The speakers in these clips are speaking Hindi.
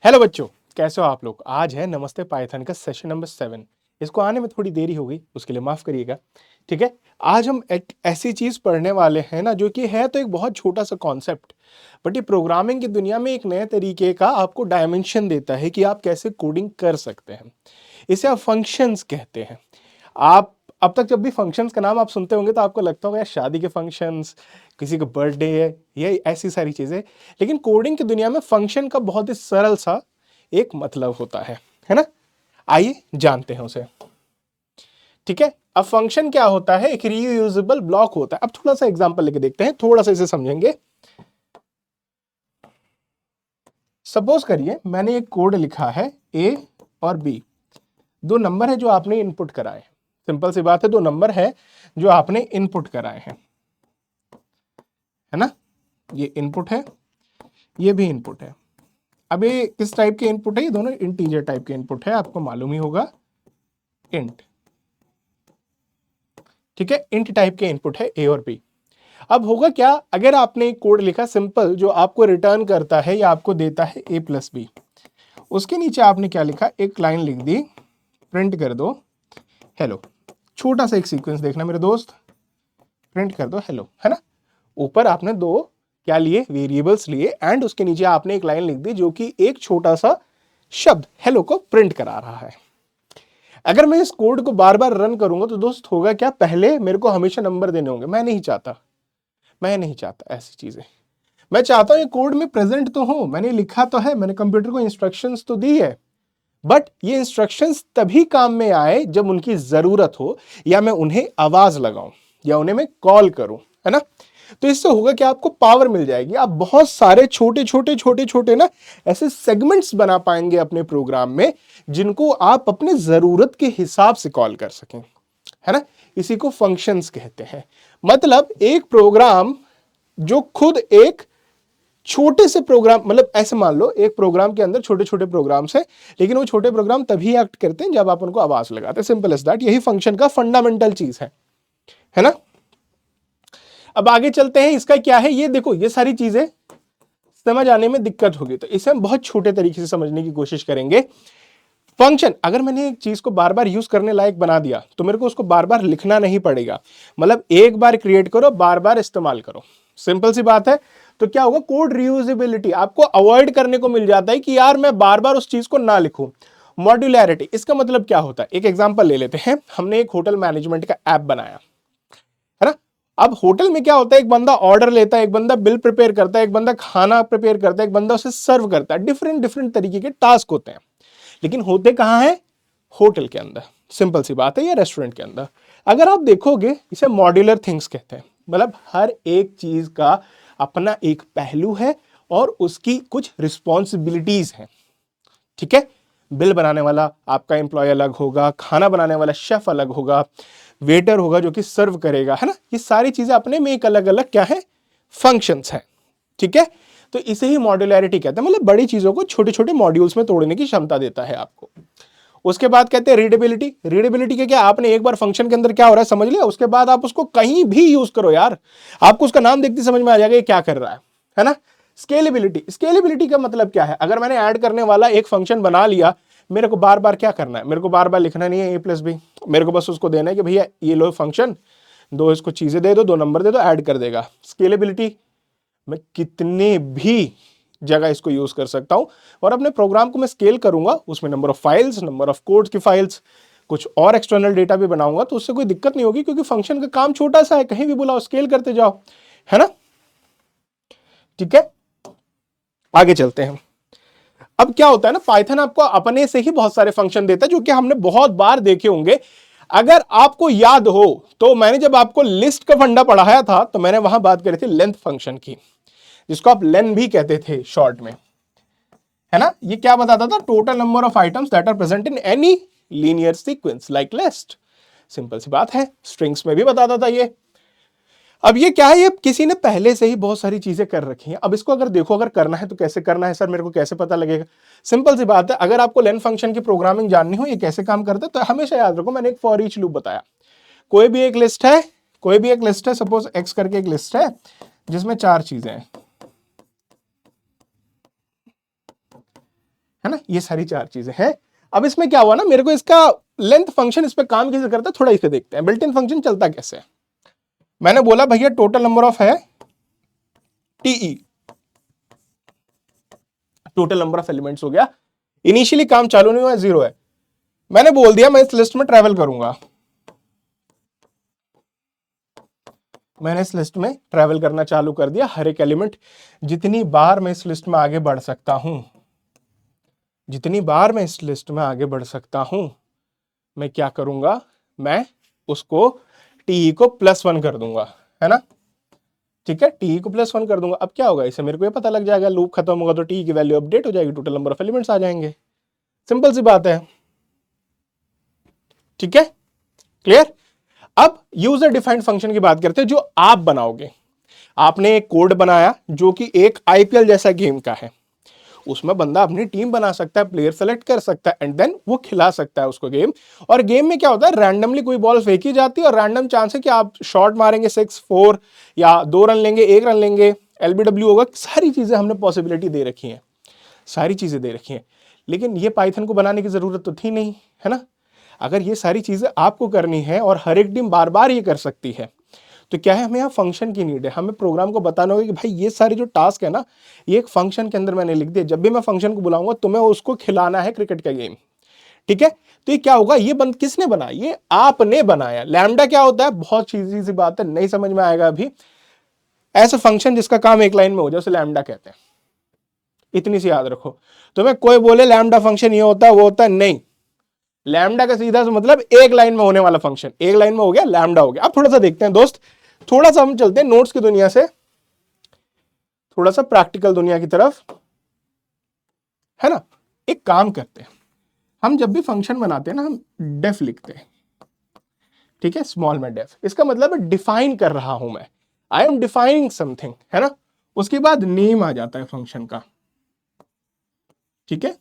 हेलो बच्चों, कैसे हो आप लोग। आज है नमस्ते पाइथन का सेशन नंबर 7। इसको आने में थोड़ी देरी हो गई, उसके लिए माफ करिएगा। ठीक है, आज हम एक ऐसी चीज पढ़ने वाले हैं ना, जो कि है तो एक बहुत छोटा सा कॉन्सेप्ट, बट ये प्रोग्रामिंग की दुनिया में एक नए तरीके का आपको डायमेंशन देता है कि आप कैसे कोडिंग कर सकते हैं। इसे आप फंक्शंस कहते हैं। आप अब तक जब भी फंक्शंस का नाम आप सुनते होंगे तो आपको लगता होगा यार शादी के फंक्शंस, किसी का बर्थडे है, ये ऐसी सारी चीजें। लेकिन कोडिंग की दुनिया में फंक्शन का बहुत ही सरल सा एक मतलब होता है ना। आइए जानते हैं उसे। ठीक है, अब फंक्शन क्या होता है, एक रीयूजेबल ब्लॉक होता है। अब थोड़ा सा एग्जांपल लेके देखते हैं, थोड़ा सा इसे समझेंगे। सपोज करिए मैंने एक कोड लिखा है ए और बी, दो नंबर है जो आपने इनपुट कराए हैं। सिंपल सी बात है, दो नंबर है जो आपने इनपुट कराए हैं, है ना। ये इनपुट है, ये भी इनपुट है। अब ये किस टाइप के इनपुट है, ये दोनों इंटीजर टाइप के इनपुट है, आपको मालूम ही होगा, इंट। ठीक है, इंट टाइप के इनपुट है ए और बी। अब होगा क्या, अगर आपने एक कोड लिखा सिंपल जो आपको रिटर्न करता है या आपको देता है ए प्लस बी, उसके नीचे आपने क्या लिखा, एक लाइन लिख दी, प्रिंट कर दो हेलो। छोटा सा एक सीक्वेंस देखना मेरे दोस्त, प्रिंट कर दो हेलो, है ना। ऊपर आपने दो क्या लिए, वेरिएबल्स लिए, एंड उसके नीचे आपने एक लाइन लिख दी जो कि एक छोटा सा शब्द हेलो को प्रिंट करा रहा है। अगर मैं इस कोड को बार बार रन करूंगा तो दोस्त होगा क्या, पहले मेरे को हमेशा नंबर देने होंगे। मैं नहीं चाहता ऐसी चीजें। मैं चाहता हूं ये कोड में प्रेजेंट तो हो, मैंने लिखा तो है, मैंने कंप्यूटर को इंस्ट्रक्शंस तो दी है, बट ये इंस्ट्रक्शंस तभी काम में आए जब उनकी जरूरत हो, या मैं उन्हें आवाज लगाऊं, या उन्हें मैं कॉल करूं, है ना। तो इससे होगा कि आपको पावर मिल जाएगी, आप बहुत सारे छोटे छोटे ना ऐसे सेगमेंट्स बना पाएंगे अपने प्रोग्राम में, जिनको आप अपने जरूरत के हिसाब से कॉल कर सकें, है ना। इसी को फंक्शंस कहते हैं। मतलब एक प्रोग्राम जो खुद एक छोटे से प्रोग्राम, मतलब ऐसे मान लो एक प्रोग्राम के अंदर छोटे छोटे प्रोग्राम्स हैं, लेकिन वो छोटे प्रोग्राम तभी एक्ट करते हैं जब आप उनको आवाज लगाते हैं। सिंपल एज दैट, यही फंक्शन का फंडामेंटल चीज है ना। अब आगे चलते हैं, इसका क्या है, ये देखो, ये सारी चीजें समझ आने में दिक्कत होगी, तो इसे हम बहुत छोटे तरीके से समझने की कोशिश करेंगे। फंक्शन, अगर मैंने एक चीज को बार बार यूज करने लायक बना दिया तो मेरे को उसको बार बार लिखना नहीं पड़ेगा। मतलब एक बार क्रिएट करो, बार बार इस्तेमाल करो, सिंपल सी बात है। तो क्या होगा, कोड रीयूजेबिलिटी आपको अवॉइड करने को मिल जाता है कि यार मैं बार बार उस चीज को ना लिखूं। मॉड्यूलैरिटी, इसका मतलब क्या होता है, एक एग्जांपल ले लेते हैं। हमने एक होटल मैनेजमेंट का ऐप बनाया, है ना। अब होटल में क्या होता है, एक बंदा ऑर्डर लेता है, एक बंदा बिल प्रिपेयर करता है, एक बंदा खाना प्रिपेयर करता है, एक बंदा उसे सर्व करता है। डिफरेंट डिफरेंट तरीके के टास्क होते हैं, लेकिन होते कहां हैं, होटल के अंदर। सिंपल सी बात है, या रेस्टोरेंट के अंदर। अगर आप देखोगे, इसे मॉड्यूलर थिंग्स कहते हैं। मतलब हर एक चीज का अपना एक पहलू है और उसकी कुछ रिस्पॉन्सिबिलिटीज हैं। ठीक है, बिल बनाने वाला आपका एम्प्लॉय अलग होगा, खाना बनाने वाला शेफ अलग होगा, वेटर होगा जो कि सर्व करेगा, है ना। ये सारी चीजें अपने में एक अलग अलग क्या है, फंक्शंस हैं। ठीक है, तो इसे ही मॉड्यूलैरिटी कहते हैं। मतलब बड़ी चीजों को छोटे छोटे मॉड्यूल्स में तोड़ने की क्षमता देता है आपको। उसके बाद कहते हैं रीडेबिलिटी। रीडेबिलिटी के क्या, आपने एक बार फंक्शन के अंदर क्या हो रहा है समझ लिया, उसके बाद आप उसको कहीं भी यूज करो यार, आपको उसका नाम देखते समझ में आ जाएगा ये क्या कर रहा है ना। स्केलेबिलिटी, स्केलेबिलिटी का मतलब क्या है, अगर मैंने ऐड करने वाला एक फंक्शन बना लिया, मेरे को बार बार क्या करना है, मेरे को बार बार लिखना नहीं है ए प्लस बी, मेरे को बस उसको देना है कि भैया ये लो फंक्शन, दो इसको चीजें दे दो, दो नंबर दे दो, ऐड कर देगा। स्केलेबिलिटी, मैं कितने भी जगह इसको यूज कर सकता हूं, और अपने प्रोग्राम को मैं स्केल करूंगा, उसमें number of files, number of codes की फाइल्स, कुछ और एक्सटर्नल डेटा भी बनाऊंगा, तो उससे कोई दिक्कत नहीं होगी, क्योंकि फंक्शन का काम छोटा सा है, कहीं भी बुलाओ स्केल करते जाओ, है ना। ठीक है, आगे चलते हैं। अब क्या होता है ना, पाइथन आपको अपने से ही बहुत सारे फंक्शन देता है, जो कि हमने बहुत बार देखे होंगे। अगर आपको याद हो तो मैंने जब आपको लिस्ट का फंडा पढ़ाया था तो मैंने वहां बात करी थी लेंथ फंक्शन की, जिसको आप लेन भी कहते थे शॉर्ट में, है ना। ये क्या बताता था, total number of items that are present in any linear sequence like list. Simple सी बात है, स्ट्रिंग्स में भी बताता था ये। अब ये क्या है, ये किसी ने पहले से ही बहुत सारी चीजें कर रखी हैं। अब इसको अगर देखो, अगर करना है तो कैसे करना है सर, मेरे को कैसे पता लगेगा। सिंपल सी बात है, अगर आपको लेन फंक्शन की प्रोग्रामिंग जाननी हो, ये कैसे काम करता है, तो हमेशा याद रखो मैंने एक फॉर ईच लूप बताया। कोई भी एक लिस्ट है, सपोज एक्स करके एक लिस्ट है जिसमें चार चीजें हैं, है ना, ये सारी 4 चीजें हैं। अब इसमें क्या हुआ ना, मेरे को इसका लेंथ फंक्शन इस पे काम कैसे करता है थोड़ा इसे देखते हैं। बिल्ट इन फंक्शन चलता कैसे है, मैंने बोला भैया टोटल नंबर ऑफ है टीई, टोटल नंबर ऑफ एलिमेंट्स हो गया। इनिशियली काम चालू नहीं हुआ, 0 है। मैंने बोल दिया मैं इस लिस्ट में ट्रेवल करूंगा, मैंने इस लिस्ट में ट्रेवल करना चालू कर दिया। हर एक एलिमेंट, जितनी बार मैं इस लिस्ट में आगे बढ़ सकता हूं, जितनी बार मैं इस लिस्ट में आगे बढ़ सकता हूं, मैं क्या करूंगा, मैं उसको टी को +1 कर दूंगा, है ना। ठीक है, टी को +1 कर दूंगा। अब क्या होगा, इसे मेरे को ये पता लग जाएगा, लूप खत्म होगा तो टी की वैल्यू अपडेट हो जाएगी, टोटल नंबर ऑफ एलिमेंट्स आ जाएंगे। सिंपल सी बात है। ठीक है, क्लियर। अब यूजर डिफाइंड फंक्शन की बात करते हैं, जो आप बनाओगे। आपने एक कोड बनाया जो कि एक आईपीएल जैसा गेम का है, उसमें बंदा अपनी टीम बना सकता है, प्लेयर सेलेक्ट कर सकता है एंड देन वो खिला सकता है उसको गेम। और गेम में क्या होता है, रैंडमली कोई बॉल फेंकी जाती है और रैंडम चांस है कि आप शॉट मारेंगे 6, 4 या 2 रन लेंगे, 1 रन लेंगे, एलबीडब्ल्यू होगा। सारी चीजें हमने पॉसिबिलिटी दे रखी है, सारी चीजें दे रखी हैं। लेकिन ये पाइथन को बनाने की जरूरत तो थी नहीं, है ना। अगर ये सारी चीजें आपको करनी है और हर एक टीम बार बार ये कर सकती है, तो क्या है, हमें यहाँ फंक्शन की नीड है। हमें प्रोग्राम को बताना होगा कि भाई ये सारे जो टास्क है ना, ये एक फंक्शन के अंदर मैंने लिख दिया। जब भी मैं फंक्शन को बुलाऊंगा तुम्हें उसको खिलाना है क्रिकेट का गेम। ठीक है, तो ये क्या होगा, ये बंद किसने बनाया, ये आपने बनाया। लैम्डा क्या होता है, बहुत सीधी सी बात है, नहीं समझ में आएगा अभी। ऐसा फंक्शन जिसका काम एक लाइन में हो जाए उसे लैम्डा कहते हैं, इतनी सी याद रखो। तुम्हें कोई बोले लैम्डा फंक्शन ये होता है वो होता है, नहीं। लैम्डा का सीधा सा मतलब एक लाइन में होने वाला फंक्शन, एक लाइन में हो गया लैम्डा हो गया। अब थोड़ा सा देखते हैं दोस्त, थोड़ा सा हम चलते हैं नोट्स की दुनिया से थोड़ा सा प्रैक्टिकल दुनिया की तरफ, है ना। एक काम करते हैं, हम जब भी फंक्शन बनाते हैं ना, हम डेफ लिखते हैं। ठीक है, स्मॉल में डेफ, इसका मतलब है डिफाइन कर रहा हूं मैं, आई एम डिफाइनिंग समथिंग, है ना। उसके बाद नेम आ जाता है फंक्शन का। ठीक है,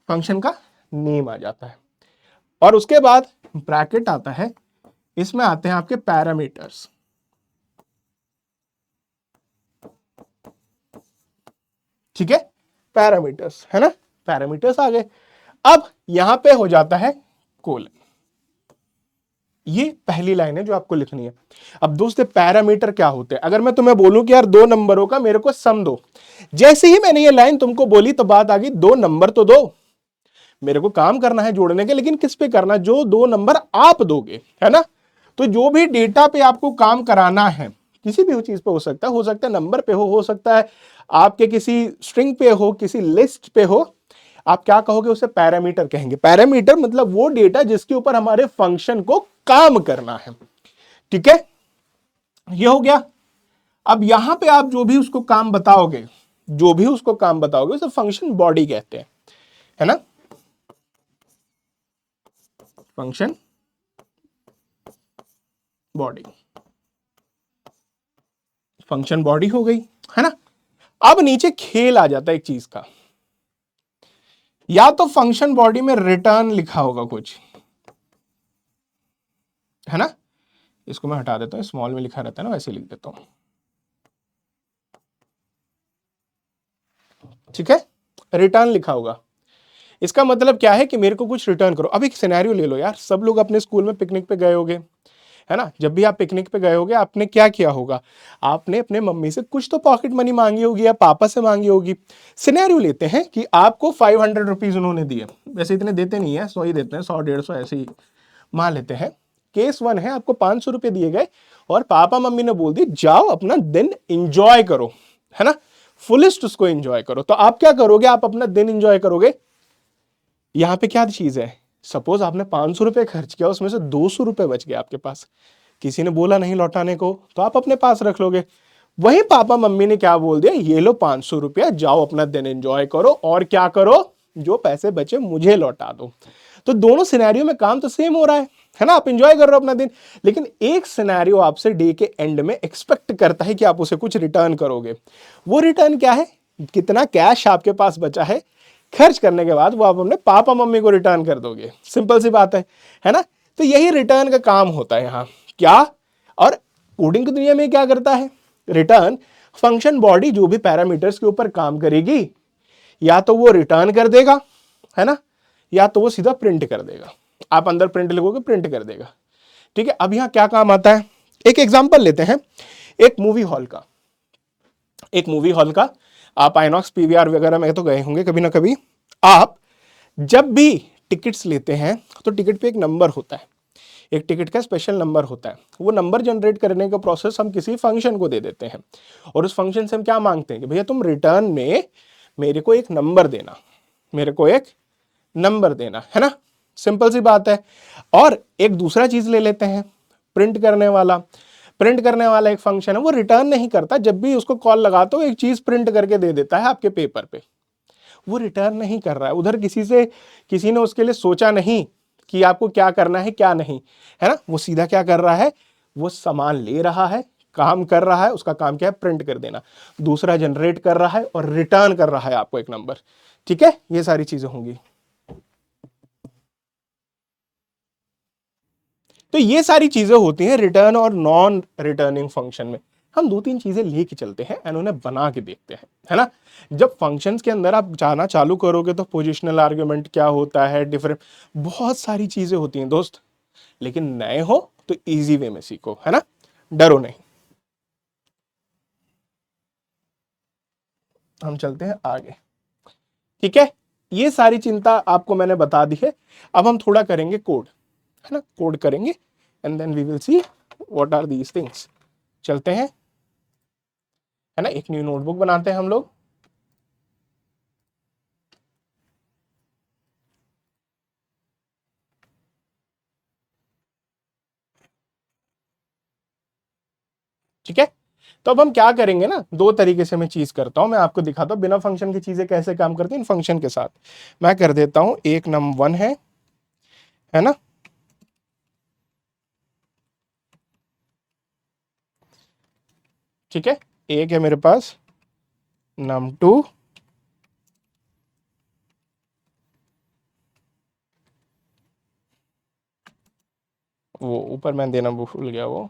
फंक्शन का नेम आ जाता है और उसके बाद ब्रैकेट आता है, इसमें आते हैं आपके पैरामीटर्स। ठीक है, पैरामीटर्स, है ना, पैरामीटर्स आ गए। अब यहां पे हो जाता है कोलन, ये पहली लाइन है जो आपको लिखनी है। अब दोस्त पैरामीटर क्या होते हैं, अगर मैं तुम्हें बोलूं कि यार 2 नंबरों का मेरे को सम दो, जैसे ही मैंने ये लाइन तुमको बोली तो बात आ गई, 2 नंबर तो दो। मेरे को काम करना है जोड़ने के, लेकिन किस पे करना, जो 2 नंबर आप दोगे, है ना। तो जो भी डेटा पे आपको काम कराना है, किसी भी चीज पे हो सकता है नंबर पे हो सकता है आपके किसी स्ट्रिंग पे हो, किसी लिस्ट पे हो, आप क्या कहोगे, उसे पैरामीटर कहेंगे। पैरामीटर मतलब वो डेटा जिसके ऊपर हमारे फंक्शन को काम करना है। ठीक है, ये हो गया। अब यहां पे आप जो भी उसको काम बताओगे, जो भी उसको काम बताओगे उसे फंक्शन बॉडी कहते हैं, है ना। फंक्शन बॉडी, फंक्शन बॉडी हो गई, है ना। अब नीचे खेल आ जाता है एक चीज का, या तो फंक्शन बॉडी में रिटर्न लिखा होगा कुछ, है ना। इसको मैं हटा देता हूं, स्मॉल में लिखा रहता है ना, वैसे लिख देता हूं। ठीक है, रिटर्न लिखा होगा, इसका मतलब क्या है कि मेरे को कुछ रिटर्न करो। अब एक सिनेरियो ले लो यार, सब लोग अपने स्कूल में पिकनिक पे गए होंगे, है ना। जब भी आप पिकनिक पे गए होगे, आपने क्या किया होगा, आपने अपने मम्मी से कुछ तो पॉकेट मनी मांगी होगी या पापा से मांगी होगी। सिनेरियो लेते हैं कि आपको 500 रुपीज उन्होंने दिए, वैसे इतने देते नहीं है, 100 ही देते हैं, 100 150 ऐसे ही मान लेते हैं। केस 1 है, आपको 500 रुपए दिए गए और पापा मम्मी ने बोल दी जाओ अपना दिन इंजॉय करो, है ना, फुलिस्ट उसको इंजॉय करो। तो आप क्या करोगे, आप अपना दिन इंजॉय करोगे। यहां पे क्या चीज है, सपोज आपने 500 रुपए खर्च किया, उसमें से 200 रुपए बच गए आपके पास, किसी ने बोला नहीं लौटाने को, तो आप अपने पास रख लोगे। वही पापा मम्मी ने क्या बोल दिया, ये लो 500 रुपया, जाओ अपना दिन एंजॉय करो और क्या करो, जो पैसे बचे मुझे लौटा दो। तो दोनों सिनेरियो में काम तो सेम हो रहा है ना, आप एंजॉय कर रहे हो अपना दिन। लेकिन एक सिनेरियो आपसे डे के एंड में एक्सपेक्ट करता है कि आप उसे कुछ रिटर्न करोगे। वो रिटर्न क्या है, कितना कैश आपके पास बचा है, खर्च करने के बाद वो आप अपने पापा मम्मी को रिटर्न कर दोगे। सिंपल सी बात है ना। तो यही रिटर्न का काम होता है यहाँ क्या। और कोडिंग की दुनिया में क्या करता है, रिटर्न फंक्शन बॉडी जो भी पैरामीटर्स के ऊपर काम करेगी या तो वो रिटर्न कर देगा, है ना, या तो वो सीधा प्रिंट कर देगा। आप अंदर प्रिंट लिखोगे प्रिंट कर देगा। ठीक है, अब यहां क्या काम आता है, एक एग्जांपल लेते हैं, एक मूवी हॉल का। एक मूवी हॉल का, आप आइनॉक्स पीवीआर वगैरह में तो गए होंगे कभी ना कभी। आप जब भी टिकट्स लेते हैं तो टिकट पे एक नंबर होता है, एक टिकट का स्पेशल नंबर होता है। वो नंबर जनरेट करने का प्रोसेस हम किसी फंक्शन को दे देते हैं, और उस फंक्शन से हम क्या मांगते हैं कि भैया तुम रिटर्न में मेरे को एक नंबर देना, मेरे को एक नंबर देना, है ना, सिंपल सी बात है। और एक दूसरा चीज ले लेते हैं, प्रिंट करने वाला। प्रिंट करने वाला एक फंक्शन है, वो रिटर्न नहीं करता, जब भी उसको कॉल लगाते हो एक चीज प्रिंट करके दे देता है आपके पेपर पे, वो रिटर्न नहीं कर रहा है। उधर किसी ने उसके लिए सोचा नहीं कि आपको क्या करना है क्या नहीं, है ना, वो सीधा क्या कर रहा है, वो सामान ले रहा है, काम कर रहा है, उसका काम क्या है, प्रिंट कर देना। दूसरा जनरेट कर रहा है और रिटर्न कर रहा है आपको एक नंबर। ठीक है, ये सारी चीजें होंगी। तो ये सारी चीजें होती हैं रिटर्न और नॉन रिटर्निंग फंक्शन में। हम दो तीन चीजें लेके चलते हैं एंड उन्हें बना के देखते हैं, है ना। जब फंक्शंस के अंदर आप जाना चालू करोगे तो पोजिशनल आर्ग्यूमेंट क्या होता है, डिफरेंट बहुत सारी चीजें होती हैं दोस्त। लेकिन नए हो तो इजी वे में सीखो, है ना, डरो नहीं। हम चलते हैं आगे। ठीक है, ये सारी चिंता आपको मैंने बता दी है। अब हम थोड़ा करेंगे कोड, है ना, कोड करेंगे and then we will see what are these things. चलते हैं, है ना, एक न्यू नोटबुक बनाते हैं हम लोग। ठीक है, तो अब हम क्या करेंगे ना, दो तरीके से मैं चीज करता हूं, मैं आपको दिखाता हूं बिना फंक्शन की चीजें कैसे काम करती हैं। इन फंक्शन के साथ मैं कर देता हूं, एक num1 है ना, ठीक है, एक है मेरे पास num2, वो ऊपर मैं देना भूल गया वो।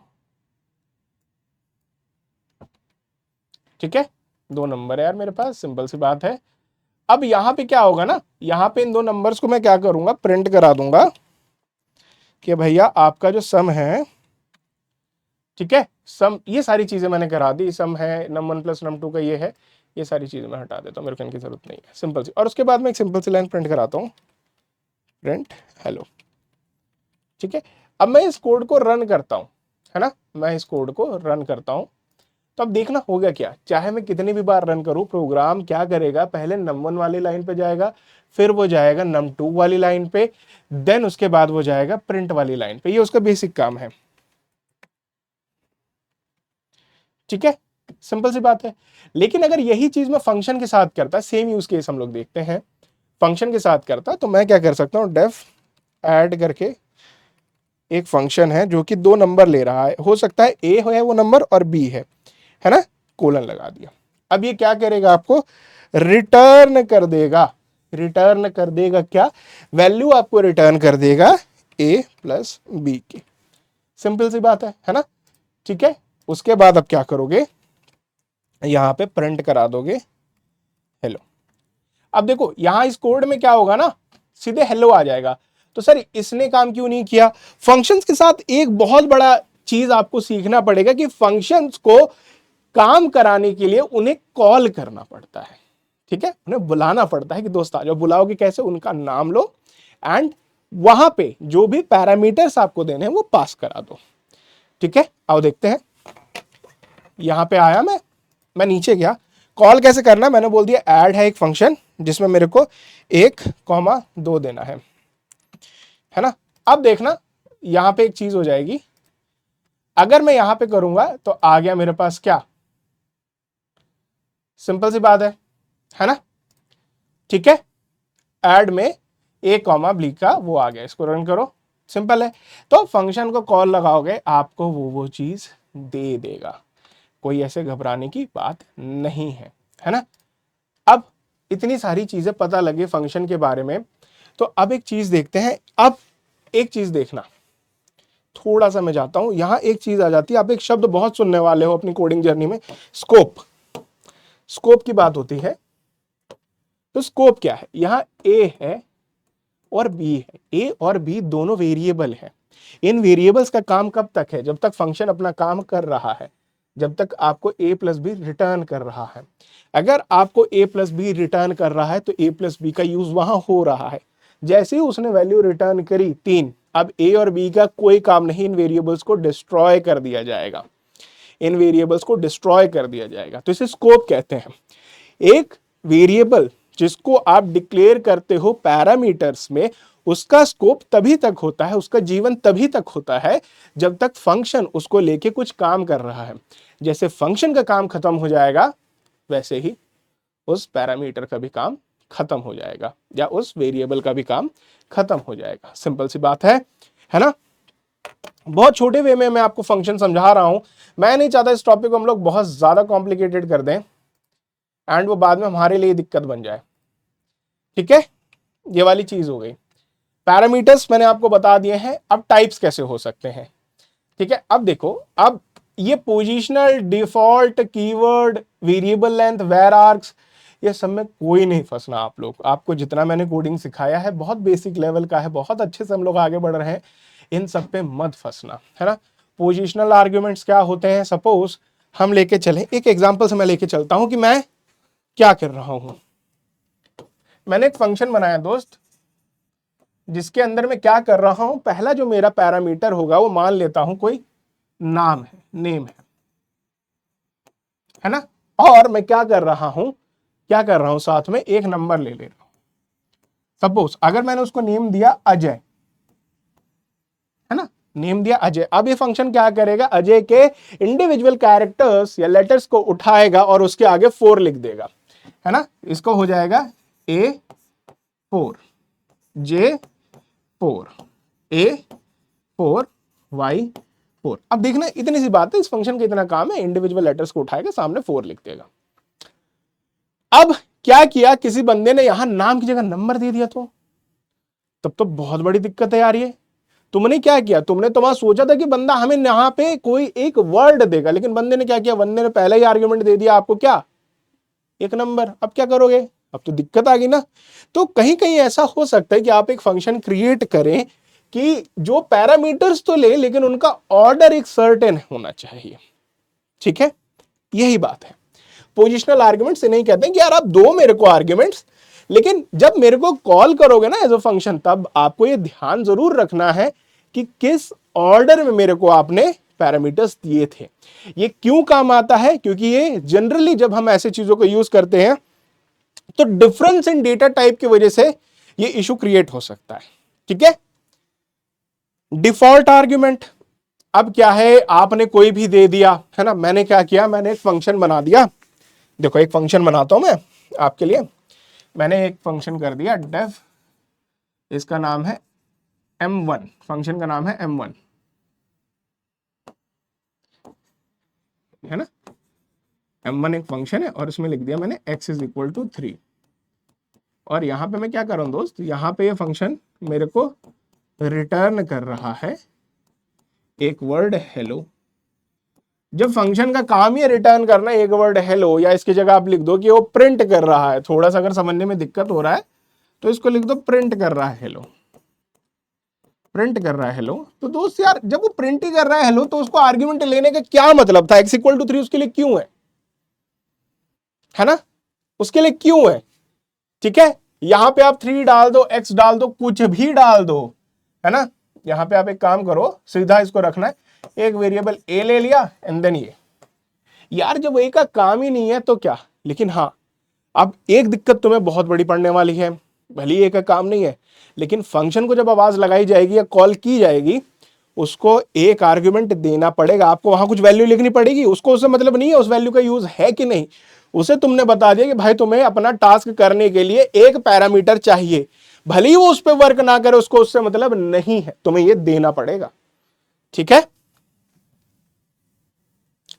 ठीक है, दो नंबर है यार मेरे पास, सिंपल सी बात है। अब यहां पे क्या होगा ना, यहां पे इन दो नंबर्स को मैं क्या करूंगा, प्रिंट करा दूंगा कि भैया आपका जो सम है, ठीक है, सम, ये सारी चीजें मैंने करा दी, सम है num1 प्लस num2 का ये है, ये सारी चीजें मैं हटा देता हूं, मेरे को इनकी जरूरत नहीं है, सिंपल सी। और उसके बाद मैं एक सिंपल सी लाइन प्रिंट कराता हूं, प्रिंट हेलो। ठीक है, अब मैं इस कोड को रन करता हूं, है ना, मैं इस कोड को रन करता हूं। तो अब देखना होगा क्या, चाहे मैं कितनी भी बार रन करूं, प्रोग्राम क्या करेगा, पहले num1 वाली लाइन पे जाएगा, फिर वो जाएगा num2 वाली लाइन पे, देन उसके बाद वो जाएगा प्रिंट वाली लाइन पे। ये उसका बेसिक काम है। ठीक है, सिंपल सी बात है। लेकिन अगर यही चीज मैं फंक्शन के साथ करता, सेम यूज केस हम लोग देखते हैं, फंक्शन के साथ करता, तो मैं क्या कर सकता हूं, डेफ ऐड करके एक फंक्शन है जो कि दो नंबर ले रहा है, हो सकता है ए है वो नंबर और बी है ना, कोलन लगा दिया। अब ये क्या करेगा, आपको रिटर्न कर देगा, रिटर्न कर देगा क्या, वैल्यू आपको रिटर्न कर देगा ए प्लस बी की। सिंपल सी बात है ना। ठीक है, उसके बाद अब क्या करोगे, यहां पे प्रिंट करा दोगे हेलो। अब देखो यहां इस कोड में क्या होगा ना, सीधे हेलो आ जाएगा। तो सर इसने काम क्यों नहीं किया, फंक्शंस के साथ एक बहुत बड़ा चीज आपको सीखना पड़ेगा कि फंक्शंस को काम कराने के लिए उन्हें कॉल करना पड़ता है। ठीक है, उन्हें बुलाना पड़ता है कि दोस्त आ जाओ। बुलाओगे कैसे, उनका नाम लो एंड वहां पे जो भी पैरामीटर्स आपको देने हैं वो पास करा दो। ठीक है, आओ देखते हैं। यहां पे आया मैं नीचे गया, कॉल कैसे करना, मैंने बोल दिया ऐड है एक फंक्शन जिसमें मेरे को 1,2 देना है ना। अब देखना यहां पे एक चीज हो जाएगी, अगर मैं यहां पे करूंगा तो आ गया मेरे पास क्या, सिंपल सी बात है ना। ठीक है, ऐड में ए कॉमा बी का वो आ गया, इसको रन करो, सिंपल है। तो फंक्शन को कॉल लगाओगे आपको वो चीज दे देगा, कोई ऐसे घबराने की बात नहीं है ना। अब इतनी सारी चीजें पता लगे फंक्शन के बारे में, तो अब एक चीज देखते हैं। अब एक चीज देखना, थोड़ा सा मैं जाता हूं, यहां एक चीज आ जाती है, आप एक शब्द बहुत सुनने वाले हो अपनी कोडिंग जर्नी में, स्कोप। स्कोप की बात होती है, तो स्कोप क्या है, यहां ए है और बी है। ए और बी दोनों वेरिएबल है। इन वेरिएबल्स का काम कब तक है, जब तक फंक्शन अपना काम कर रहा है, जब तक आपको ए प्लस बी रिटर्न कर रहा है। अगर आपको ए प्लस बी रिटर्न कर रहा है तो ए प्लस बी का यूज वहां हो रहा है। जैसे ही उसने वैल्यू रिटर्न करी 3, अब ए और बी का कोई काम नहीं, इन वेरिएबल्स को डिस्ट्रॉय कर दिया जाएगा, इन वेरिएबल्स को डिस्ट्रॉय कर दिया जाएगा। तो इसे स्कोप कहते हैं। एक वेरिएबल जिसको आप डिक्लेयर करते हो पैरामीटर्स में, उसका स्कोप तभी तक होता है, उसका जीवन तभी तक होता है जब तक फंक्शन उसको लेके कुछ काम कर रहा है। जैसे फंक्शन का काम खत्म हो जाएगा, वैसे ही उस पैरामीटर का भी काम खत्म हो जाएगा, या उस वेरिएबल का भी काम खत्म हो जाएगा। सिंपल सी बात है ना। बहुत छोटे वे में मैं आपको फंक्शन समझा रहा हूं, मैं नहीं चाहता इस टॉपिक को हम लोग बहुत ज्यादा कॉम्प्लिकेटेड कर दें एंड वो बाद में हमारे लिए दिक्कत बन जाए। ठीक है, ये वाली चीज हो गई। पैरामीटर्स मैंने आपको बता दिए हैं, अब टाइप्स कैसे हो सकते हैं। ठीक है, अब देखो, अब ये positional, default, keyword, variable length, var args, ये सब में कोई नहीं फंसना आप लोग। आपको जितना मैंने कोडिंग सिखाया है बहुत बेसिक लेवल का है, बहुत अच्छे से हम लोग आगे बढ़ रहे हैं, इन सब पे मत फंसना, है ना। पोजिशनल आर्ग्यूमेंट्स क्या होते हैं, सपोज हम लेके चलें, एक एग्जांपल से मैं लेके चलता हूं कि मैं क्या कर रहा हूं। मैंने एक फंक्शन बनाया दोस्त, जिसके अंदर मैं क्या कर रहा हूं, पहला जो मेरा पैरामीटर होगा वो मान लेता हूं कोई नाम है, नेम है ना। और मैं क्या कर रहा हूं, साथ में एक नंबर ले रहा हूं। सपोज अगर मैंने उसको नेम दिया अजय, है ना, नेम दिया अजय। अब ये फंक्शन क्या करेगा, अजय के इंडिविजुअल कैरेक्टर्स या लेटर्स को उठाएगा और उसके आगे 4 लिख देगा, है ना। इसको हो जाएगा A4, J4, A4, Y4। अब देखना इतनी सी बात है, इस फंक्शन का इतना काम है, इंडिविजुअल लेटर्स को उठाएगा, सामने 4 लिख देगा। अब क्या किया, किसी बंदे ने यहां नाम की जगह नंबर दे दिया, तो तब तो बहुत बड़ी दिक्कत है यार। ये तुमने क्या किया, तुमने तो वहां सोचा था कि बंदा हमें यहां पे कोई एक वर्ड देगा, लेकिन बंदे ने क्या किया, बंदे ने पहले ही आर्ग्यूमेंट दे दिया आपको, क्या, एक नंबर। अब क्या करोगे, अब तो दिक्कत आ गई ना। तो कहीं कहीं ऐसा हो सकता है कि आप एक फंक्शन क्रिएट करें कि जो पैरामीटर्स तो ले, लेकिन उनका ऑर्डर एक सर्टेन होना चाहिए। ठीक है, यही बात है। पोजिशनल आर्ग्यूमेंट से नहीं कहते हैं कि यार आप दो मेरे को आर्ग्यूमेंट्स, लेकिन जब मेरे को कॉल करोगे ना एज अ फंक्शन, तब आपको ये ध्यान जरूर रखना है कि किस ऑर्डर में मेरे को आपने पैरामीटर्स दिए थे। ये क्यों काम आता है, क्योंकि ये जनरली जब हम ऐसे चीजों को यूज करते हैं तो डिफरेंस इन डेटा टाइप की वजह से ये इशू क्रिएट हो सकता है। ठीक है, डिफॉल्ट आर्ग्यूमेंट, अब क्या है, आपने कोई भी दे दिया, है ना। मैंने क्या किया, मैंने एक फंक्शन बना दिया। देखो एक फंक्शन बनाता हूं मैं आपके लिए। मैंने एक फंक्शन कर दिया डेफ, इसका नाम है m1, फंक्शन का नाम है m1, है ना। m1 एक फंक्शन है और इसमें लिख दिया मैंने x इज इक्वल टू 3। और यहां पे मैं क्या कर रहा हूं दोस्त, यहां पे ये फंक्शन मेरे को रिटर्न कर रहा है एक वर्ड हेलो। जब फंक्शन का काम ही रिटर्न करना एक वर्ड हेलो, या इसकी जगह आप लिख दो कि वो प्रिंट कर रहा है, थोड़ा सा अगर समझने में दिक्कत हो रहा है तो इसको लिख दो प्रिंट कर रहा है हेलो, प्रिंट कर रहा है हेलो। तो दोस्त यार जब वो प्रिंट ही कर रहा है हेलो, तो उसको आर्ग्यूमेंट लेने का क्या मतलब था, x इक्वल टू 3 उसके लिए क्यों है ना, उसके लिए क्यों है। ठीक है, यहां पे आप 3 डाल दो, x डाल दो, कुछ भी डाल दो, है ना। यहां पे आप एक काम करो, सीधा इसको रखना है, एक वेरिएबल a ले लिया एंड देन ये। यार जब a का काम ही नहीं है तो क्या, लेकिन हाँ अब एक दिक्कत तुम्हें बहुत बड़ी पड़ने वाली है, भले ही a का काम नहीं है, लेकिन फंक्शन को जब आवाज लगाई जाएगी या कॉल की जाएगी, उसको एक आर्ग्यूमेंट देना पड़ेगा, आपको वहां कुछ वैल्यू लिखनी पड़ेगी। उसको उससे मतलब नहीं है उस वैल्यू का यूज है कि नहीं, उसे तुमने बता दिया कि भाई तुम्हें अपना टास्क करने के लिए एक पैरामीटर चाहिए, भले ही वो उस पर वर्क ना करे, उसको उससे मतलब नहीं है, तुम्हें ये देना पड़ेगा। ठीक है,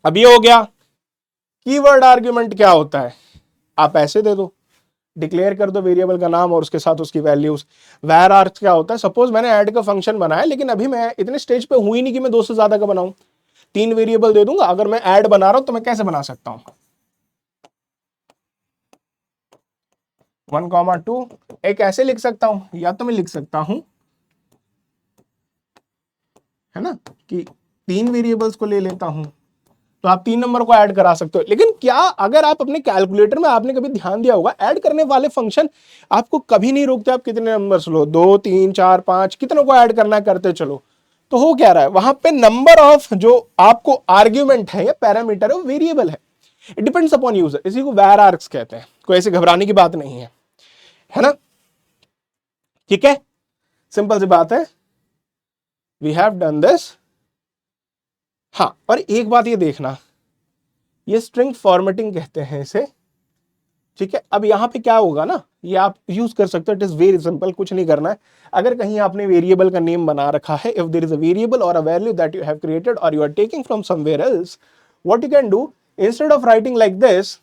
अब ये हो गया। कीवर्ड आर्ग्यूमेंट क्या होता है, आप ऐसे दे दो, डिक्लेयर कर दो वेरिएबल का नाम और उसके साथ उसकी वैल्यूज। वैर आर्ग्स क्या होता है, सपोज मैंने ऐड का फंक्शन बनाया, लेकिन अभी मैं इतने स्टेज पे हुई नहीं कि मैं 2 से ज्यादा का बनाऊं, 3 वेरिएबल दे दूंगा। अगर मैं ऐड बना रहा हूं तो मैं कैसे बना सकता हूं, 1,2 एक ऐसे लिख सकता हूं, या तो मैं लिख सकता हूं, है ना, कि 3 वेरिएबल्स को ले लेता हूं, तो आप 3 नंबर को ऐड करा सकते हो। लेकिन क्या अगर आप अपने कैलकुलेटर में, आपने कभी ध्यान दिया होगा, ऐड करने वाले फंक्शन आपको कभी नहीं रोकते, आप कितने नंबर्स लो, 2 3 4 5 कितनों को ऐड करना है करते चलो। तो हो क्या रहा है वहां पे, नंबर ऑफ जो आपको आर्ग्यूमेंट है या पैरामीटर है वो वेरिएबल है, इट डिपेंड्स अपॉन यूजर, इसी को var args कहते हैं, कोई ऐसे घबराने की बात नहीं है ना, ठीक है, सिंपल सी बात है, वी हैव डन दिस। हाँ, और एक बात ये देखना, ये स्ट्रिंग फॉर्मेटिंग कहते हैं इसे, ठीक है। अब यहां पे क्या होगा ना, ये आप यूज कर सकते हो, इट इज वेरी सिंपल, कुछ नहीं करना है। अगर कहीं आपने वेरिएबल का नेम बना रखा है, if there is a variable और a value that you have created और you are taking from somewhere else, what you can do, instead of writing like this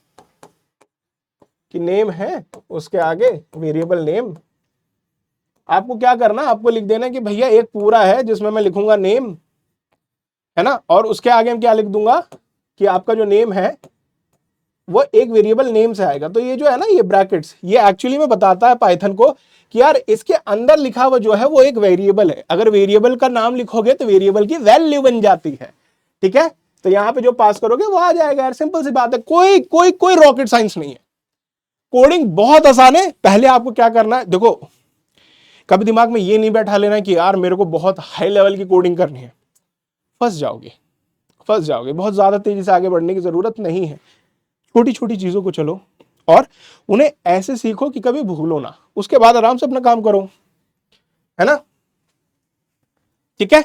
कि नेम है उसके आगे वेरिएबल नेम, आपको क्या करना, आपको लिख देना कि भैया एक पूरा है जिसमें मैं लिखूंगा नेम, है ना, और उसके आगे मैं क्या लिख दूंगा कि आपका जो नेम है वो एक वेरिएबल नेम से आएगा। तो ये जो है ना, ये ब्रैकेट्स, ये एक्चुअली में बताता है पाइथन को कि यार इसके अंदर लिखा हुआ जो है वो एक वेरिएबल है, अगर वेरिएबल का नाम लिखोगे तो वेरिएबल की वैल्यू बन जाती है, ठीक है। तो यहां पे जो पास करोगे वो आ जाएगा यार, सिंपल सी बात है, कोई कोई कोई रॉकेट साइंस नहीं है, कोडिंग बहुत आसान है। पहले आपको क्या करना है, देखो कभी दिमाग में ये नहीं बैठा लेना कि यार मेरे को बहुत हाई लेवल की कोडिंग करनी है, फंस जाओगे, फंस जाओगे, बहुत ज्यादा तेजी से आगे बढ़ने की जरूरत नहीं है। छोटी छोटी चीजों को चलो और उन्हें ऐसे सीखो कि कभी भूलो ना, उसके बाद आराम से अपना काम करो, है ना, ठीक है।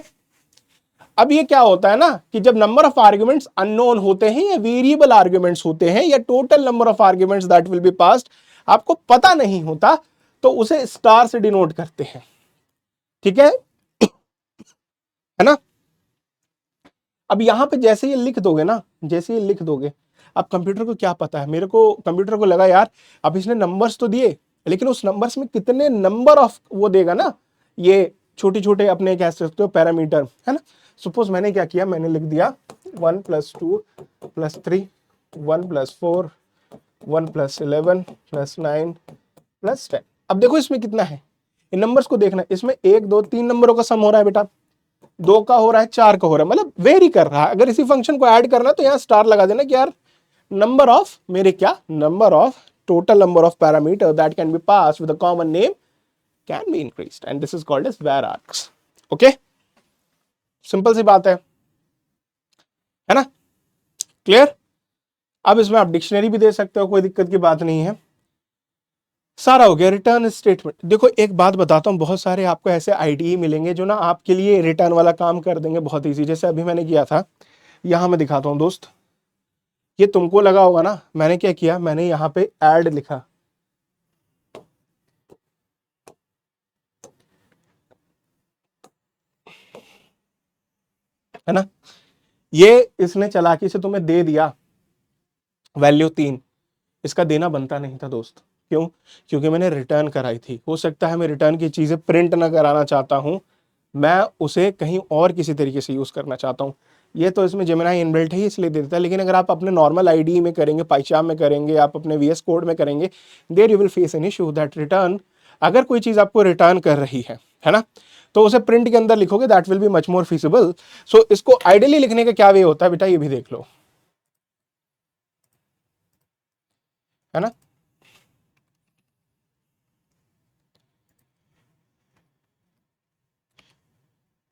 अब ये क्या होता है ना कि जब नंबर ऑफ आर्ग्यूमेंट्स अननोन होते हैं या वेरिएबल आर्ग्यूमेंट्स होते हैं या total number of arguments that will be passed आपको पता नहीं होता, तो उसे स्टार से डिनोट करते हैं, ठीक है ना। अब यहां पे जैसे ये लिख दोगे ना, जैसे ये लिख दोगे, अब कंप्यूटर को क्या पता है, मेरे को कंप्यूटर को लगा यार अब इसने नंबर्स तो दिए, लेकिन उस नंबर्स में कितने नंबर ऑफ वो देगा ना, ये छोटे छोटे अपने कह सकते हो पैरामीटर, है ना। सपोज मैंने क्या किया, मैंने लिख दिया 1 + 2 + 3 1 + 4 1 + 11 + 9 + 10। अब देखो इसमें कितना है, इन नंबर्स को देखना, इसमें 1 2 3 नंबरों का सम हो रहा है बेटा, 2 का हो रहा है, 4 का हो रहा है, मतलब वेरी कर रहा है। अगर इसी फंक्शन को ऐड करना तो यहां स्टार लगा देना कि यार नंबर ऑफ मेरे क्या, number of total number of parameter that can be pass with a common name can be increased and this is called as var args। Okay, simple सी बात है ना, क्लियर। अब इसमें आप डिक्शनरी भी दे सकते हो, कोई दिक्कत की बात नहीं है। सारा हो गया रिटर्न स्टेटमेंट। देखो एक बात बताता हूँ, बहुत सारे आपको ऐसे आईडीई मिलेंगे जो ना आपके लिए रिटर्न वाला काम कर देंगे बहुत इजी, जैसे अभी मैंने किया था, यहां मैं दिखाता हूं दोस्त, ये तुमको लगा होगा ना, मैंने क्या किया, मैंने यहां पे ऐड लिखा, है ना, ये इसने चालाकी से तुम्हें दे दिया वैल्यू 3, इसका देना बनता नहीं था दोस्त, क्यों, क्योंकि मैंने रिटर्न कराई थी। हो सकता है मैं रिटर्न की चीजें प्रिंट ना कराना चाहता हूं, मैं उसे कहीं और किसी तरीके से यूज करना चाहता हूं, ये तो इसमें जेमिनी इनबिल्ट है इसलिए दे देता है। लेकिन अगर आप अपने नॉर्मल आईडी में करेंगे, पाइचार्म में करेंगे, आप अपने वीएस कोड में करेंगे, there you will face an issue that return, अगर कोई चीज आपको रिटर्न कर रही है ना, तो उसे प्रिंट के अंदर लिखोगे, that will be much more feasible. So इसको आइडियली लिखने का क्या वे होता है बेटा, ये भी देख लो, है ना।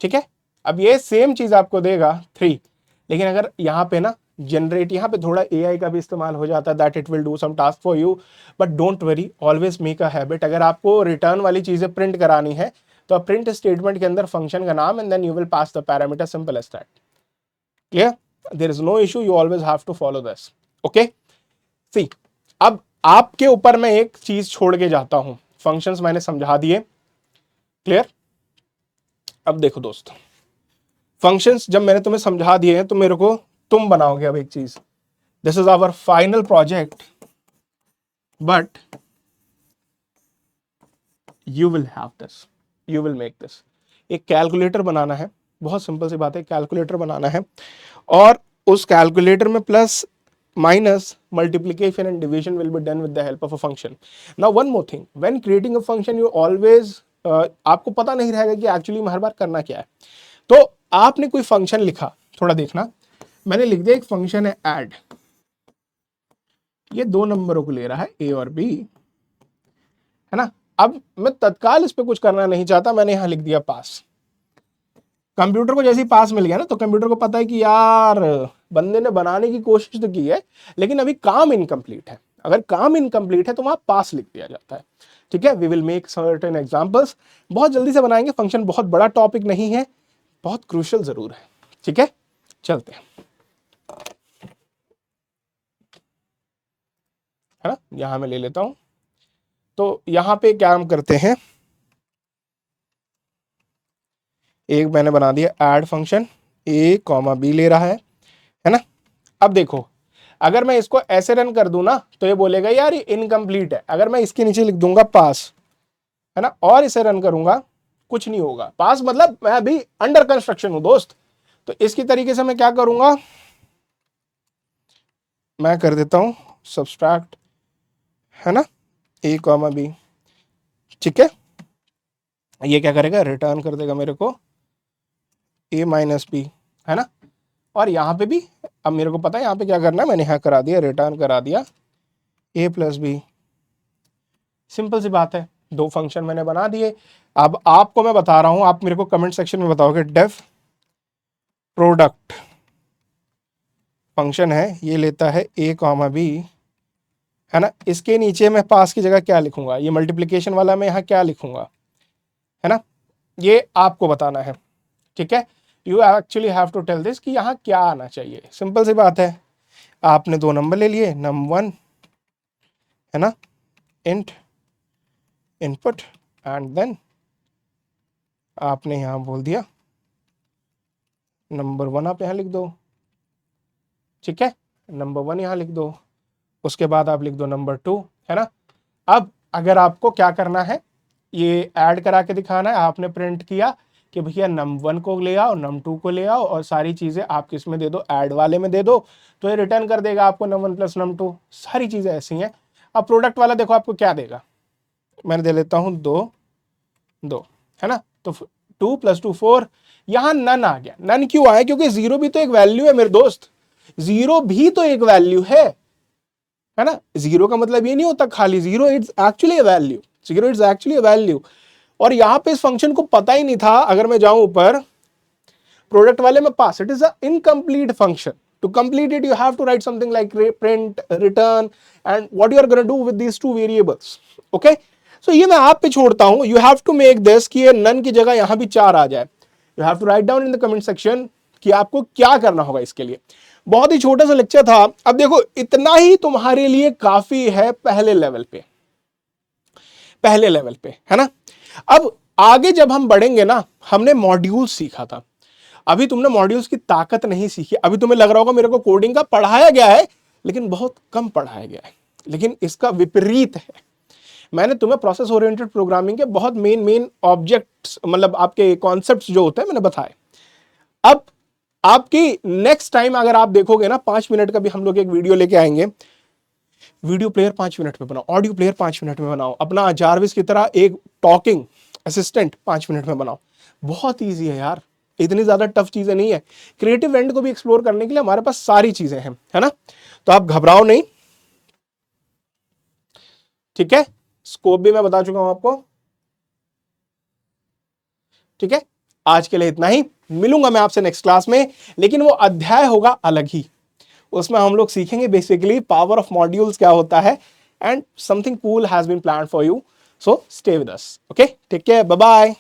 ठीक है, अब ये सेम चीज आपको देगा 3, लेकिन अगर यहाँ पे ना जनरेट, यहाँ पे थोड़ा एआई का भी इस्तेमाल हो जाता है, that it will do some task for you, but don't worry, always make a habit. अगर आपको रिटर्न वाली चीजें प्रिंट करानी है तो आप प्रिंट स्टेटमेंट के अंदर फंक्शन का नाम and then you will pass the parameter, simple as that, clear, there is no issue, you always have to follow this, okay. See, अब आपके ऊपर मैं एक चीज छोड़ के जाता हूं, फंक्शंस मैंने समझा दिए, क्लियर। अब देखो दोस्त, फंक्शंस जब मैंने तुम्हें समझा दिए हैं तो मेरे को तुम बनाओगे अब एक चीज, this is our final project, but you will have this, you will make this. एक कैलकुलेटर बनाना है, बहुत सिंपल सी बात है, कैलकुलेटर बनाना है, और उस कैलकुलेटर में plus minus multiplication and division will be done with the help of a function. Now one more thing, when creating a function you always आपको पता नहीं रहेगा कि एक्चुअली में हर बार करना क्या है. तो आपने कोई फंक्शन लिखा, थोड़ा देखना, मैंने लिख दिया एक फंक्शन है ऐड, ये दो नंबरों को ले रहा है ए और बी, है ना. अब मैं तत्काल इस पे कुछ करना नहीं चाहता, मैंने यहां लिख दिया पास. कंप्यूटर को जैसे ही पास मिल गया ना, तो कंप्यूटर को पता है कि यार बंदे ने बनाने की कोशिश तो की है लेकिन अभी काम इनकम्प्लीट है. अगर काम इनकम्प्लीट है तो वहां पास लिख दिया जाता है. ठीक है, we will make certain examples, बहुत जल्दी से बनाएंगे. फंक्शन बहुत बड़ा टॉपिक नहीं है, बहुत क्रूशियल जरूर है. ठीक है, चलते हैं, है ना. यहां मैं ले लेता हूं. तो यहां पे क्या हम करते हैं, एक मैंने बना दिया ऐड फंक्शन, ए कॉमा बी ले रहा है ना. अब देखो, अगर मैं इसको ऐसे रन कर दूं ना तो ये बोलेगा यार ये इनकम्प्लीट है. अगर मैं इसके नीचे लिख दूंगा पास, है ना, और इसे रन करूंगा, कुछ नहीं होगा. पास मतलब मैं अभी अंडर कंस्ट्रक्शन हूं दोस्त. तो इसकी तरीके से मैं क्या करूंगा, मैं कर देता हूं सब्सट्रैक्ट, है ना, ए कॉमा बी. ठीक है, ये क्या करेगा, रिटर्न कर देगा मेरे को ए माइनस बी, है ना. और यहां पे भी अब मेरे को पता है यहां पे क्या करना है, मैंने यहां करा दिया, रिटर्न करा दिया ए प्लस बी. सिंपल सी बात है, दो फंक्शन मैंने बना दिए. अब आपको मैं बता रहा हूं, आप मेरे को कमेंट सेक्शन में बताओगे डेफ प्रोडक्ट फंक्शन है, ये लेता है ए कॉमा बी, है ना. इसके नीचे मैं पास की जगह क्या लिखूंगा, ये मल्टीप्लिकेशन वाला मैं यहाँ क्या लिखूंगा, है ना, ये आपको बताना है. ठीक है, you actually have to tell this कि यहाँ क्या आना चाहिए. सिंपल सी बात है, आपने दो नंबर ले लिए, num1, है ना, इंट इनपुट, एंड देन आपने यहाँ बोल दिया नंबर 1 आप यहाँ लिख दो. ठीक है, नंबर 1 यहाँ लिख दो, उसके बाद आप लिख दो नंबर 2, है ना. अब अगर आपको क्या करना है, ये ऐड करा के दिखाना है, आपने प्रिंट किया कि भैया num1 को ले आओ, num2 को ले आओ, और सारी चीजें आप किस में दे दो, ऐड वाले में दे दो, तो ये रिटर्न कर देगा आपको num1 प्लस num2. सारी चीजें ऐसी हैं. अब प्रोडक्ट वाला देखो आपको क्या देगा, मैंने दे लेता हूं 2, है ना. तो 2 + 2 4. यहां नन आ गया. नन क्यों आया, क्योंकि 0 भी तो एक वैल्यू है मेरे दोस्त, 0 भी तो एक वैल्यू है ना. 0 का मतलब ये नहीं होता खाली 0, it's actually a value. 0 it's actually a value. और यहां पे इस फंक्शन को पता ही नहीं था. अगर मैं जाऊं ऊपर प्रोडक्ट वाले में pass, it is a incomplete function. To complete it, you have to write something like print, return, and what you are going to do with these two variables. Okay? So ये मैं आप पे छोड़ता हूं. You have to make this कि ये none की जगह यहां भी 4 आ जाए. You have to write down in the comment section कि आपको क्या करना होगा इसके लिए. बहुत ही छोटा सा लेक्चर था. अब देखो, इतना ही तुम्हारे लिए काफी है पहले लेवल पे, है ना. अब आगे जब हम बढ़ेंगे ना, हमने मॉड्यूल सीखा था, अभी तुमने मॉड्यूल्स की ताकत नहीं सीखी. अभी तुम्हें लग रहा होगा मेरे को कोडिंग का पढ़ाया गया है लेकिन बहुत कम पढ़ाया गया है, लेकिन इसका विपरीत है. मैंने तुम्हें प्रोसेस ओरिएंटेड प्रोग्रामिंग के बहुत मेन ऑब्जेक्ट्स, मतलब आपके कॉन्सेप्ट्स जो होते हैं, मैंने बताए. अब आपकी नेक्स्ट टाइम अगर आप देखोगे ना, 5 मिनट का भी हम लोग एक वीडियो लेके आएंगे. वीडियो प्लेयर 5 मिनट में बनाओ, ऑडियो प्लेयर 5 मिनट में बनाओ, अपना जारविस की तरह एक टॉकिंग असिस्टेंट 5 मिनट में बनाओ. बहुत ईजी है यार, इतनी ज्यादा टफ चीजें नहीं है. क्रिएटिव एंड को भी एक्सप्लोर करने के लिए हमारे पास सारी चीजें हैं, है ना. तो आप घबराओ नहीं. ठीक है, स्कोप भी मैं बता चुका हूं आपको. ठीक है, आज के लिए इतना ही. मिलूंगा मैं आपसे नेक्स्ट क्लास में, लेकिन वो अध्याय होगा अलग ही. उसमें हम लोग सीखेंगे बेसिकली पावर ऑफ मॉड्यूल्स क्या होता है, and something cool has been planned for you. So stay with us. Okay, take care, bye bye.